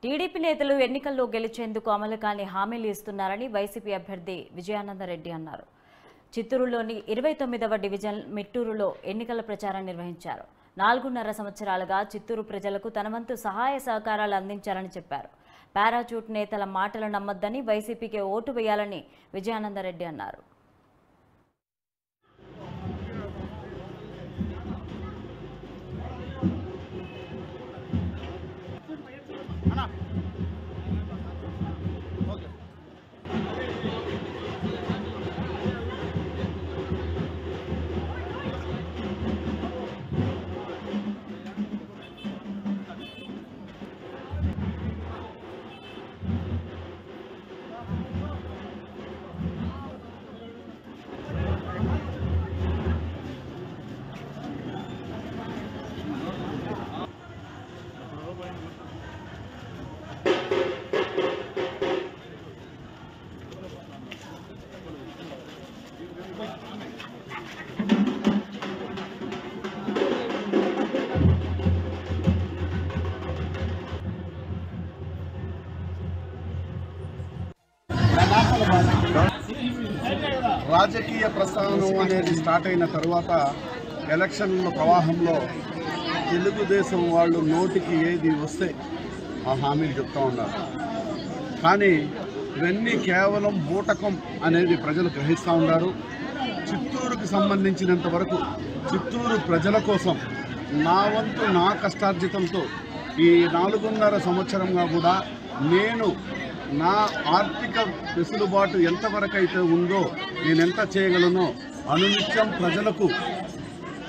TDP నేతలు ఎన్నికల్లో గెలిచేందుకు అమలు కాని హామీలు ఇస్తున్నారని వైసీపీ అభ్యర్థి విజయానందరెడ్డి అన్నారు. చిత్తూరులోని 29వ డివిజన్ మిట్టూరులో ఎన్నికల ప్రచారం నిర్వహించారు. 4.5 సంవత్సరాలుగా చిత్తూరు ప్రజలకు తన వంతు సహాయ సహకారాలు అందించారని చెప్పారు. పారాచూట్ నేతల మాటలు నమ్మొద్దని, వైసీపీకి ఓటు వేయాలని విజయానందరెడ్డి అన్నారు. రాజకీయ ప్రస్థానం అనేది స్టార్ట్ అయిన తర్వాత ఎలక్షన్ల ప్రవాహంలో తెలుగుదేశం వాళ్ళు నోటికి ఏది వస్తే ఆ హామీలు చెప్తూ ఉన్నారు. కానీ ఇవన్నీ కేవలం బూటకం అనేది ప్రజలు గ్రహిస్తూ ఉన్నారు. చిత్తూరుకు సంబంధించినంత వరకు చిత్తూరు ప్రజల కోసం నా వంతు నా కష్టార్జితంతో ఈ 4.5 సంవత్సరంగా కూడా నేను నా ఆర్థిక వెసులుబాటు ఎంతవరకు అయితే ఉందో నేను ఎంత చేయగలనో అనునిత్యం ప్రజలకు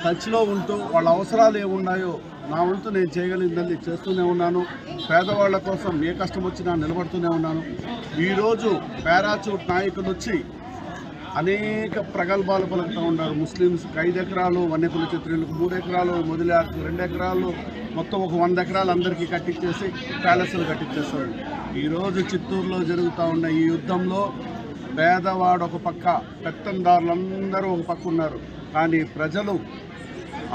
టచ్లో ఉంటూ వాళ్ళ అవసరాలు ఏమున్నాయో నా వంతు నేను చేయగలిగిందని చేస్తూనే ఉన్నాను. పేదవాళ్ల కోసం ఏ కష్టం వచ్చినా నిలబడుతూనే ఉన్నాను. ఈరోజు పారాచూట్ నాయకులు వచ్చి అనేక ప్రగల్భాలు పలుకుతూ ఉన్నారు. ముస్లిమ్స్కి 5 ఎకరాలు, వన్యకుల క్షత్రియులకు 3 ఎకరాలు, మొదలాకు 2 ఎకరాలు, మొత్తం ఒక 100 ఎకరాలు అందరికీ కట్టించేసి ప్యాలెస్లు కట్టించేస్తారు. ఈరోజు చిత్తూరులో జరుగుతూ ఉన్న ఈ యుద్ధంలో పేదవాడు ఒక పక్క, పెత్తందారులందరూ ఒక పక్క ఉన్నారు. కానీ ప్రజలు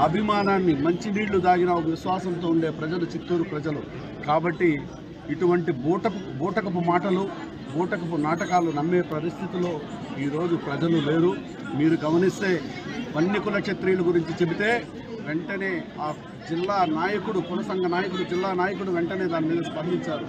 అభిమానాన్ని, మంచినీళ్లు దాగిన ఒక విశ్వాసంతో ఉండే ప్రజలు చిత్తూరు ప్రజలు. కాబట్టి ఇటువంటి బూటకపు మాటలు, బూటకపు నాటకాలు నమ్మే పరిస్థితిలో ఈరోజు ప్రజలు లేరు. మీరు గమనిస్తే వన్యకుల క్షత్రియుల గురించి చెబితే వెంటనే ఆ జిల్లా నాయకుడు, కుల సంఘ నాయకుడు, జిల్లా నాయకుడు వెంటనే దాని మీద స్పందించారు.